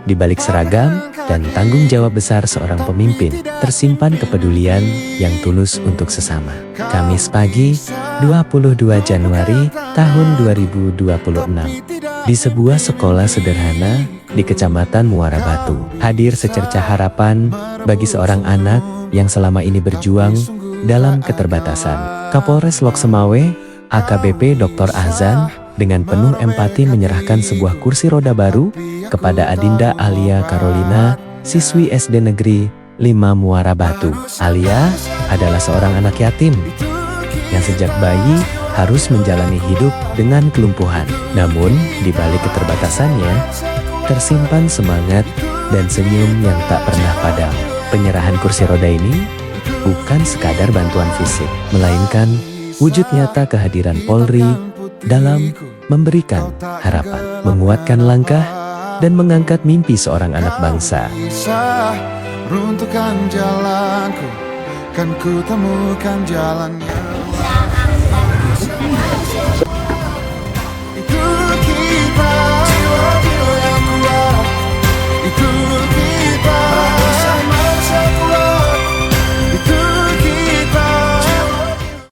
Di balik seragam dan tanggung jawab besar seorang pemimpin, tersimpan kepedulian yang tulus untuk sesama. Kamis pagi, 22 Januari tahun 2026. Di sebuah sekolah sederhana di Kecamatan Muara Batu, hadir secercah harapan bagi seorang anak yang selama ini berjuang dalam keterbatasan. Kapolres Loksemawe, AKBP Dr. Ahzan, dengan penuh empati menyerahkan sebuah kursi roda baru kepada Adinda Alia Carolina, siswi SD Negeri 5 Muara Batu. Alia adalah seorang anak yatim yang sejak bayi harus menjalani hidup dengan kelumpuhan. Namun, di balik keterbatasannya, tersimpan semangat dan senyum yang tak pernah padam. Penyerahan kursi roda ini bukan sekadar bantuan fisik, melainkan wujud nyata kehadiran Polri dalam memberikan harapan, menguatkan langkah, dan mengangkat mimpi seorang anak bangsa. Runtuhkan jalanku, kan ku temukan jalannya.